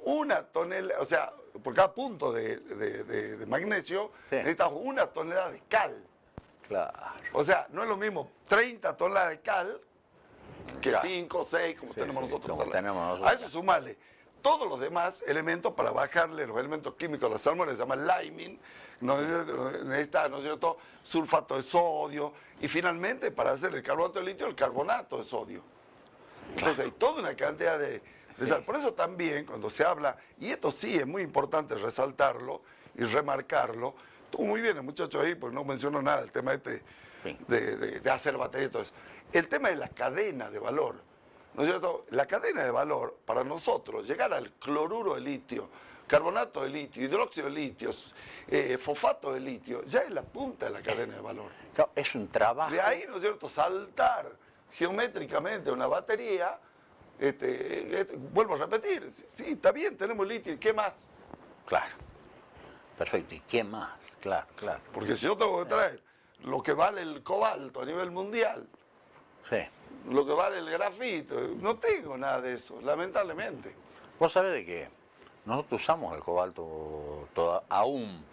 una tonelada, o sea, por cada punto de magnesio, necesitas una tonelada de cal. Claro. O sea, no es lo mismo 30 toneladas de cal que 5 o 6 como tenemos nosotros. A eso sumale todos los demás elementos para bajarle los elementos químicos a las salmueras, se llama liming, necesita, ¿no es cierto?, sulfato de sodio, y finalmente para hacer el carbonato de litio, el carbonato de sodio. Entonces hay toda una cantidad de sal. Por eso también cuando se habla, y esto sí es muy importante resaltarlo y remarcarlo, estuvo muy bien el muchacho ahí, porque no mencionó nada, el tema de hacer batería y todo eso. El tema de la cadena de valor, ¿no es cierto? La cadena de valor, para nosotros, llegar al cloruro de litio, carbonato de litio, hidróxido de litio, fosfato de litio, ya es la punta de la cadena de valor. Es un trabajo. De ahí, ¿no es cierto?, saltar geométricamente una batería, vuelvo a repetir, sí, está bien, tenemos litio, ¿y qué más? Claro. Perfecto, ¿y qué más? Claro. Porque si yo tengo que traer lo que vale el cobalto a nivel mundial, Sí. lo que vale el grafito. No tengo nada de eso, lamentablemente. Vos sabés de que nosotros usamos el cobalto, aún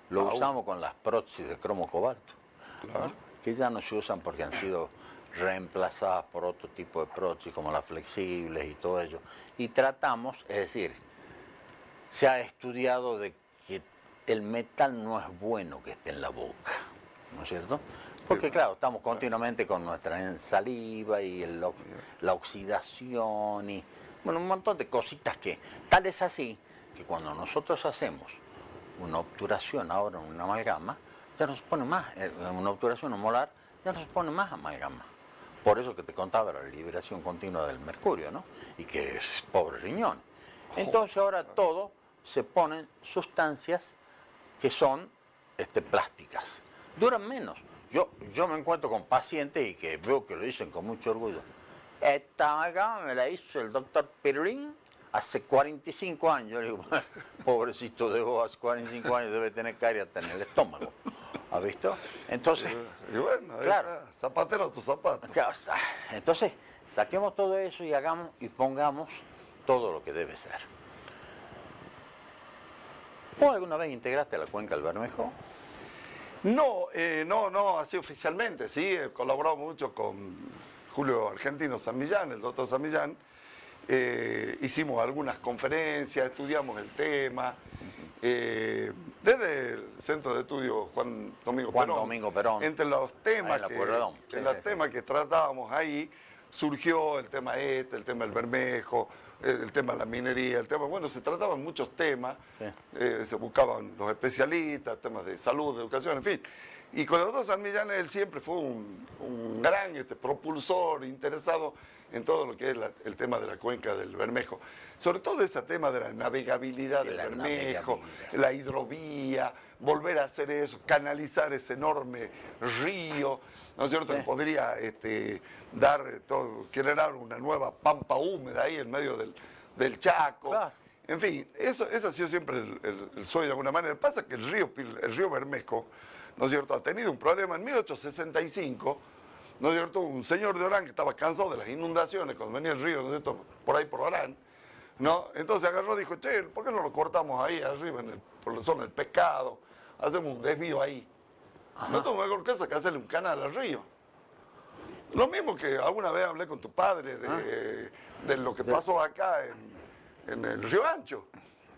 lo Aún. usamos con las prótesis de cromo cobalto, Claro. que ya no se usan porque han sido reemplazadas por otro tipo de prótesis como las flexibles y todo ello. Y tratamos, es decir, se ha estudiado de que el metal no es bueno que esté en la boca, ¿no es cierto? Porque claro, estamos continuamente con nuestra saliva y la oxidación y bueno, un montón de cositas que tal es así que cuando nosotros hacemos una obturación ahora en una amalgama, ya nos pone más, una obturación molar, ya nos pone más amalgama. Por eso que te contaba la liberación continua del mercurio, ¿no? Y que es pobre riñón. Entonces ahora todo se ponen sustancias que son plásticas. Duran menos. Yo me encuentro con pacientes y que veo que lo dicen con mucho orgullo. Esta amalgama me la hizo el doctor Pirulín hace 45 años. Yo le digo, pobrecito de vos, hace 45 años debe tener caries hasta en el estómago. ¿Has visto? Entonces, Y bueno, ahí claro. está, zapatero a tus zapatos. claro, entonces saquemos todo eso y hagamos y pongamos todo lo que debe ser. ¿Vos alguna vez integraste a la cuenca del Bermejo? No, así oficialmente, sí, he colaborado mucho con Julio Argentino San Millán, el doctor San Millán. Hicimos algunas conferencias, estudiamos el tema. Desde el Centro de Estudio Juan Domingo Perón. Entre los temas, que tratábamos ahí, surgió el tema el tema del Bermejo, el tema de la minería, se trataban muchos temas, se buscaban los especialistas, temas de salud, de educación, en fin. Y con el doctor San Millán él siempre fue un gran propulsor, interesado en todo lo que es el tema de la cuenca del Bermejo. Sobre todo ese tema de la navegabilidad del Bermejo, la hidrovía, volver a hacer eso, canalizar ese enorme río, ¿no es cierto? Sí. Que podría generar una nueva pampa húmeda ahí en medio del Chaco. Claro. En fin, eso ha sido siempre el sueño de alguna manera. Pasa que el río Bermejo, ¿no es cierto?, ha tenido un problema en 1865, ¿no es cierto?, un señor de Orán que estaba cansado de las inundaciones cuando venía el río, ¿no es cierto?, por ahí por Orán, ¿no? Entonces agarró y dijo, che, ¿por qué no lo cortamos ahí arriba, por la zona del Pescado? Hacemos un desvío ahí. Ajá. No tengo mejor cosa que hacerle un canal al río. Lo mismo que alguna vez hablé con tu padre de lo que pasó acá en el Río Ancho.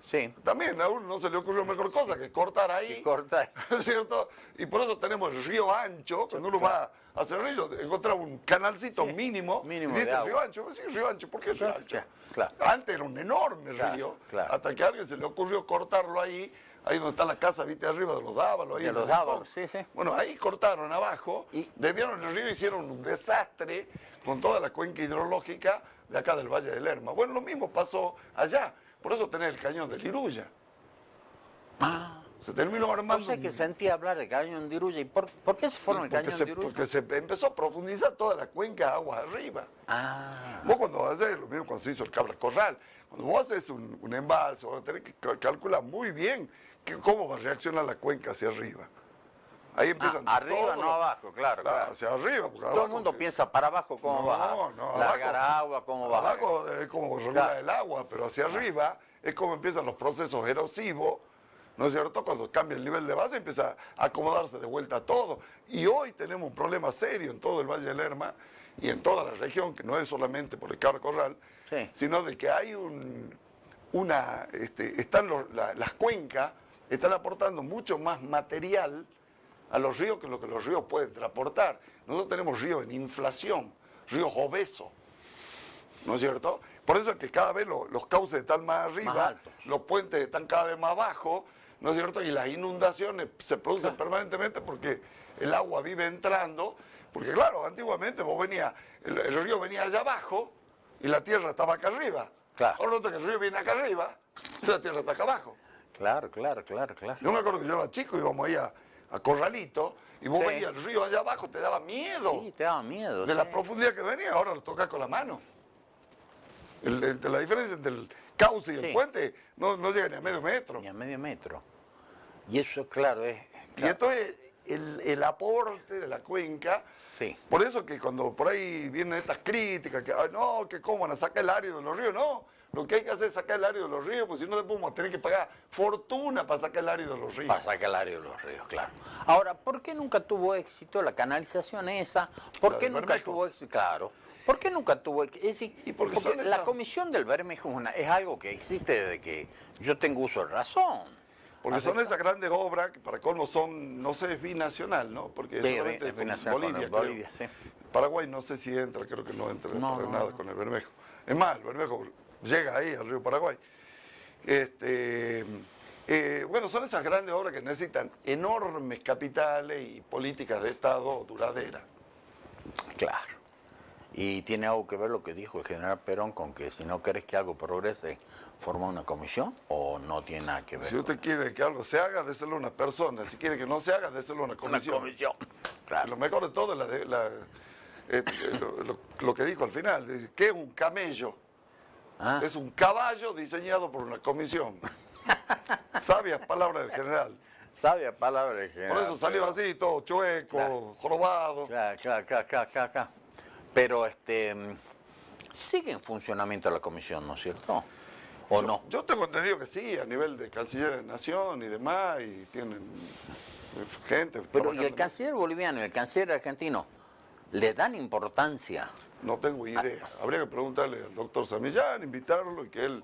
Sí. También a uno no se le ocurrió mejor cosa que cortar ahí. Que cortar. ¿Cierto? Y por eso tenemos el río ancho, cuando uno va a hacer río, encontrar un canalcito mínimo, y dice de agua. río ancho. Sí, río ancho, ¿por qué río ancho? Claro. Antes era un enorme río, hasta que a alguien se le ocurrió cortarlo ahí donde está la casa, viste, arriba de los Dávalos. Ahí De los Dávalos, sí. Bueno, ahí cortaron abajo, desviaron el río, hicieron un desastre con toda la cuenca hidrológica de acá del Valle del Lerma. Bueno, lo mismo pasó allá. Por eso tenés el cañón del Iruya. Se terminó armando. No sé que sentí hablar del cañón de Iruya. ¿Y por qué se formó el cañón de Iruya? Porque se empezó a profundizar toda la cuenca aguas arriba. Vos cuando haces, lo mismo cuando se hizo el Cabra Corral, cuando vos haces un embalse, vos tenés que calcular muy bien cómo va a reaccionar la cuenca hacia arriba. Ahí empiezan arriba, no abajo, claro. Hacia arriba. Todo el mundo piensa para abajo cómo va a largar agua, cómo va. Abajo es como regula el agua, pero hacia arriba es como empiezan los procesos erosivos, ¿no es cierto? Cuando cambia el nivel de base empieza a acomodarse de vuelta todo. Y hoy tenemos un problema serio en todo el Valle del Lerma y en toda la región, que no es solamente por el Cabra Corral, sino de que hay las cuencas están aportando mucho más material a los ríos que lo que los ríos pueden transportar. Nosotros tenemos ríos en inflación, ríos obesos, ¿no es cierto? Por eso es que cada vez los cauces están más arriba, los puentes están cada vez más bajos, ¿no es cierto? Y las inundaciones se producen permanentemente porque el agua vive entrando, porque claro, antiguamente el río venía allá abajo y la tierra estaba acá arriba. Ahora nota que el río viene acá arriba y la tierra está acá abajo. Claro. Yo me acuerdo que yo era chico, íbamos ahí a Corralito, y vos veías el río allá abajo, te daba miedo. Sí, te daba miedo. De la profundidad que venía, ahora lo tocas con la mano. La diferencia entre el cauce y el puente no llega ni a medio metro. Ni a medio metro. Y eso, claro, es... Y entonces, el aporte de la cuenca. Sí. Por eso que cuando por ahí vienen estas críticas, que "Ay, no, que cómo van a sacar el árido de los ríos", no. Lo que hay que hacer es sacar el árido de los ríos, pues si no después vamos a tener que pagar fortuna para sacar el árido de los ríos. Para sacar el área de los ríos, claro. Ahora, ¿por qué nunca tuvo éxito la canalización esa? ¿Por La qué del nunca Bermejo. tuvo éxito? Claro. ¿Por qué nunca tuvo éxito? Es decir, Y porque porque son la esas- comisión del Bermejo es algo que existe desde que yo tengo uso de razón. Porque son esas grandes obras que para colmo son, no sé, es binacional, ¿no? Porque Sí, solamente es con binacional con Bolivia, Bolivia, creo. sí. Paraguay no sé si entra, creo que no entra No, para no, nada no. con el Bermejo. Es más, el Bermejo llega ahí al río Paraguay. Bueno, son esas grandes obras que necesitan enormes capitales y políticas de Estado duraderas. Claro. Y tiene algo que ver lo que dijo el general Perón con que si no querés que algo progrese, forma una comisión, o no tiene nada que ver. Si usted quiere que algo se haga, déselo a una persona. Si quiere que no se haga, déselo a una con comisión. una comisión. Y Claro. lo mejor de todo es lo que dijo al final. Dice, ¿qué es un camello? Ah, Es un caballo diseñado por una comisión. Sabias palabras del general. sabia palabra del general. Por eso salió Perón. así, todo chueco, Claro. jorobado. Claro. Pero sigue en funcionamiento la comisión, ¿no es cierto? ¿O no? Yo tengo entendido que sí, a nivel de canciller de nación y demás, y tienen gente. Pero ¿y trabajando. el canciller boliviano y el canciller argentino le dan importancia? No tengo idea. Habría que preguntarle al doctor Samillán, invitarlo y que él,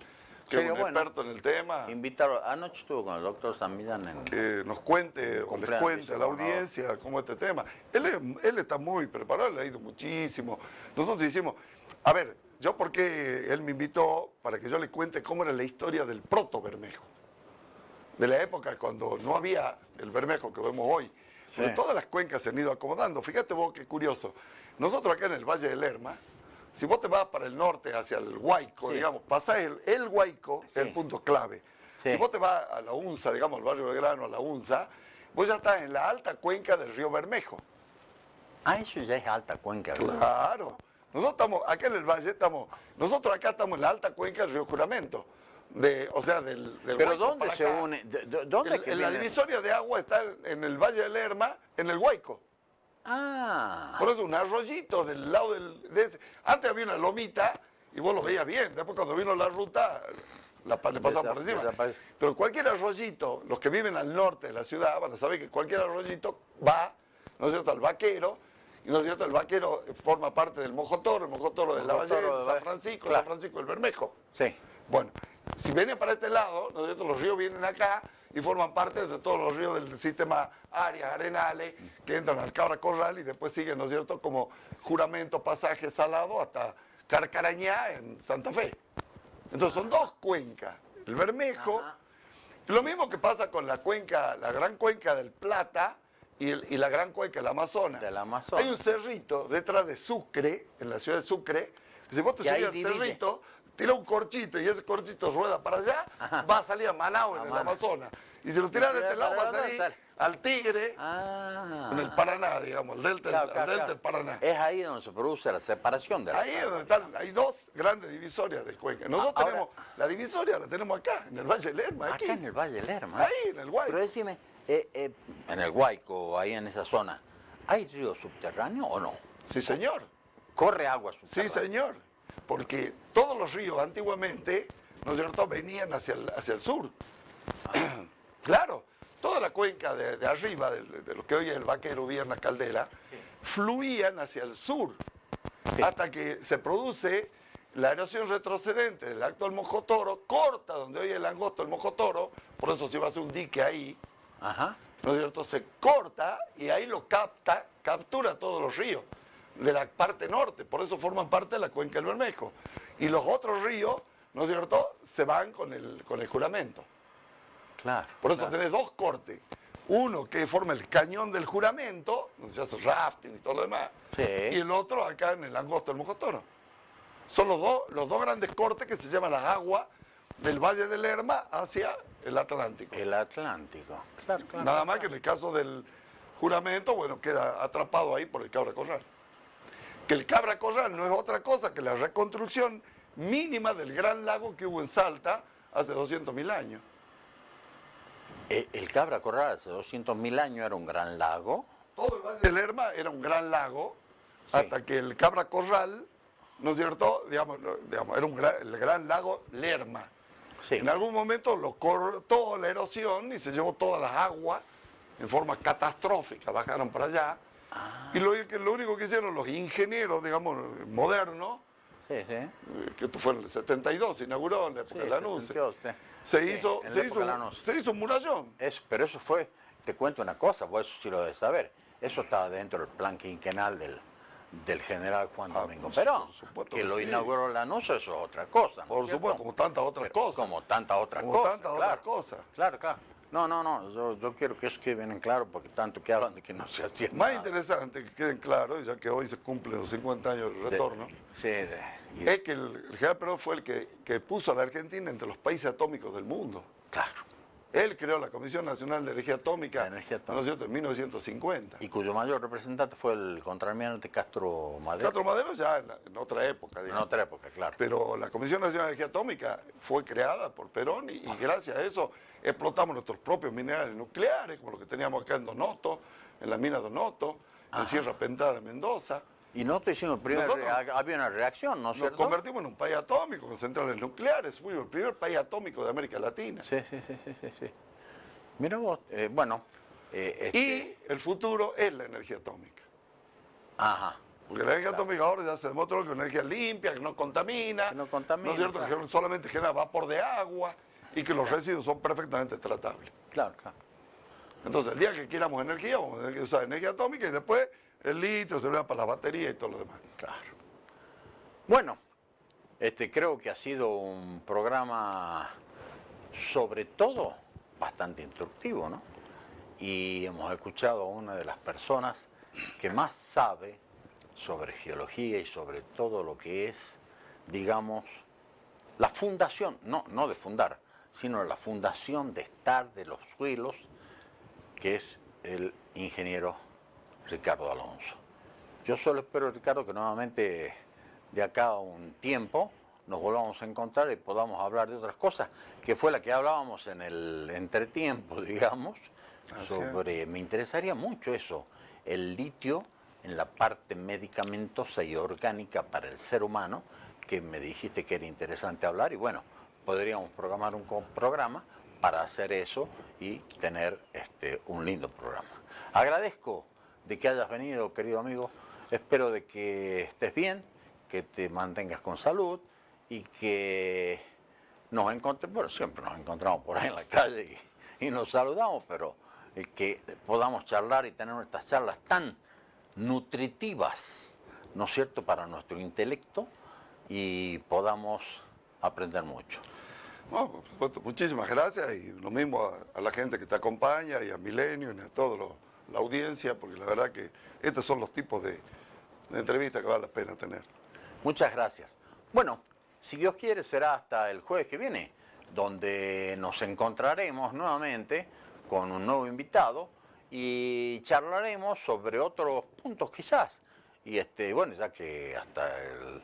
que es Sería un bueno. experto en el tema, Invitarlo. Anoche estuve con el doctor Samillán en... que nos cuente o les Cumpleaños, cuente a la por favor. audiencia cómo es este tema. Él está muy preparado, le ha ido muchísimo. Nosotros hicimos, a ver, yo porque él me invitó para que yo le cuente cómo era la historia del proto Bermejo, de la época cuando no había el Bermejo que vemos hoy. Porque Sí. todas las cuencas se han ido acomodando. Fíjate vos qué curioso. Nosotros acá en el Valle del Lerma, si vos te vas para el norte, hacia el Huayco, Sí. digamos, pasás el Huayco, Sí. es el punto clave. Sí. Si vos te vas a la UNSA, digamos, al barrio Belgrano, a la UNSA, vos ya estás en la alta cuenca del río Bermejo. Ah, eso ya es alta cuenca, ¿verdad? Claro. Nosotros estamos, acá en el Valle nosotros acá estamos en la alta cuenca del río Juramento. O sea, del Pero Huayco ¿dónde para se acá. une? ¿Dónde es que En la viene? divisoria de agua está en el Valle del Lerma, en el Huayco. Ah, Por eso un arroyito del lado de ese. Antes había una lomita y vos lo veías bien. Después cuando vino la ruta, le pasamos por encima. Desaparece. Pero cualquier arroyito, los que viven al norte de la ciudad van a saber que cualquier arroyito va, ¿no es cierto?, al vaquero. Y no es cierto, el vaquero forma parte del Mojotoro, el Mojotoro de la Valle, Mojotoro de San Valle. Francisco, Claro. San Francisco del Bermejo. sí. Bueno, si vienen para este lado, ¿no es cierto?, los ríos vienen acá y forman parte de todos los ríos del sistema Arias, Arenales, que entran al Cabra Corral y después siguen, ¿no es cierto?, como Juramento, Pasaje, Salado, hasta Carcarañá en Santa Fe. Entonces son dos cuencas, el Bermejo, Ajá. lo mismo que pasa con la cuenca, la gran cuenca del Plata y la gran cuenca del Amazonas. Del Amazonas. Hay un cerrito detrás de Sucre, en la ciudad de Sucre, que si vos te Que ahí subís al divide. cerrito, tira un corchito y ese corchito rueda para allá, va a salir a Manao en el Manaus. Amazonas. Y si lo tiras de si este lo lado, va a tiras salir sale. al Tigre, Ah. en el Paraná, digamos, el delta, Claro, al claro, delta claro. del Paraná. Es ahí donde se produce la separación de las Ahí es aguas. donde están, hay dos grandes divisorias de cuenca. Nosotros Ahora- tenemos, la divisoria la tenemos acá, en el Valle del Lerma, aquí. Acá en el Valle del Lerma. Ahí, en el Guay. Pero decime, en el Huayco, ahí en esa zona, ¿hay río subterráneo o no? Sí, señor. ¿Corre agua Sí, subterránea? señor. Porque todos los ríos antiguamente, ¿no es cierto?, venían hacia el sur. Claro, toda la cuenca de arriba, de lo que hoy es el Vaquero, Vierna, Caldera, fluían hacia el sur. Sí. Hasta que se produce la erosión retrocedente del actual Mojotoro, corta donde hoy es el angosto del Mojotoro, por eso se va a hacer un dique ahí, Ajá. ¿no es cierto? Se corta y ahí lo captura todos los ríos de la parte norte, por eso forman parte de la cuenca del Bermejo. Y los otros ríos, ¿no es cierto?, se van con el juramento. Claro. Por eso claro. tenés dos cortes. Uno que forma el cañón del juramento, donde se hace rafting y todo lo demás, Sí. y el otro acá en el angosto del Mojotoro. Son los dos grandes cortes que se llaman las aguas del Valle del Lerma hacia el Atlántico. El Atlántico. Claro, claro. Nada más que en el caso del juramento, bueno, queda atrapado ahí por el Cabra Corral. Que el Cabra Corral no es otra cosa que la reconstrucción mínima del gran lago que hubo en Salta hace 200.000 años. El Cabra Corral hace 200.000 años era un gran lago. Todo el Valle del Lerma era un gran lago, Sí. hasta que el Cabra Corral, ¿no es cierto? Digamos, era el gran lago Lerma. Sí. En algún momento lo cortó la erosión y se llevó todas las aguas en forma catastrófica, bajaron para allá. Y lo único que hicieron los ingenieros, digamos, modernos, Sí, sí. que esto fue en el 72, se inauguró en la época Sí, de Lanús, 72, sí. se Sí, hizo, en la se época hizo, de Lanús. se hizo un murallón. Pero eso fue, te cuento una cosa, pues eso sí lo debes saber. Eso estaba dentro del plan quinquenal del general Juan Domingo Perón. por supuesto que que lo sí. inauguró Lanús, eso es otra cosa. ¿no Por es cierto? supuesto, como tantas otras Pero cosas. Como tantas otras Como cosas. tantas claro. otras cosas. Claro, claro. No, yo quiero que eso quede bien en claro, porque tanto que hablan de que no se hacía Más nada. interesante que queden claros, ya que hoy se cumplen los 50 años del retorno, Sí, es que el general Perón fue el que puso a la Argentina entre los países atómicos del mundo. claro. Él creó la Comisión Nacional de Energía Atómica, La energía atómica. ¿no es cierto?, en 1950. Y cuyo mayor representante fue el contraalmirante Castro Madero. Castro Madero ya en otra época, En digamos. otra época, claro. Pero la Comisión Nacional de Energía Atómica fue creada por Perón y gracias a eso explotamos nuestros propios minerales nucleares, como los que teníamos acá en Donoto, en la mina Donoto, en Sierra Pentada de Mendoza. Y nosotros hicimos Nosotros- había una reacción, ¿no es Nos cierto? convertimos en un país atómico con centrales nucleares. Fuimos el primer país atómico de América Latina. Sí. Mira vos, bueno. Y el futuro es la energía atómica. Ajá. Porque la energía atómica ahora ya se demostró que es una energía limpia, que no contamina. Que no contamina, ¿no es cierto? claro. Que solamente genera vapor de agua y que los residuos son perfectamente tratables. Claro. Entonces, el día que queramos energía, vamos a tener que usar energía atómica y después el litio se para las baterías y todo lo demás. Claro. Bueno, creo que ha sido un programa sobre todo bastante instructivo, ¿no? Y hemos escuchado a una de las personas que más sabe sobre geología y sobre todo lo que es, digamos, la fundación, no de fundar, sino la fundación de estar de los suelos, que es el ingeniero Ricardo Alonso. Yo solo espero, Ricardo, que nuevamente de acá a un tiempo nos volvamos a encontrar y podamos hablar de otras cosas, que fue la que hablábamos en el entretiempo, digamos, me interesaría mucho eso, el litio en la parte medicamentosa y orgánica para el ser humano, que me dijiste que era interesante hablar, y bueno, podríamos programar un programa para hacer eso y tener un lindo programa. Agradezco de que hayas venido, querido amigo, espero de que estés bien, que te mantengas con salud y que nos encontremos, bueno, siempre nos encontramos por ahí en la calle y nos saludamos, pero que podamos charlar y tener estas charlas tan nutritivas, ¿no es cierto?, para nuestro intelecto y podamos aprender mucho. Bueno, por supuesto, muchísimas gracias y lo mismo a la gente que te acompaña y a Milenio y a toda la audiencia, porque la verdad que estos son los tipos de entrevistas que vale la pena tener. Muchas gracias. Bueno, si Dios quiere será hasta el jueves que viene, donde nos encontraremos nuevamente con un nuevo invitado y charlaremos sobre otros puntos quizás. Y bueno, ya que hasta el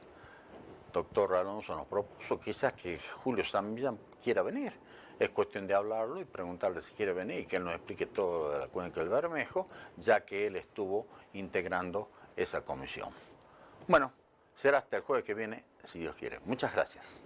doctor Alonso nos propuso quizás que Julio Samillán quiera venir. Es cuestión de hablarlo y preguntarle si quiere venir y que él nos explique todo de la cuenca del Bermejo, ya que él estuvo integrando esa comisión. Bueno, será hasta el jueves que viene, si Dios quiere. Muchas gracias.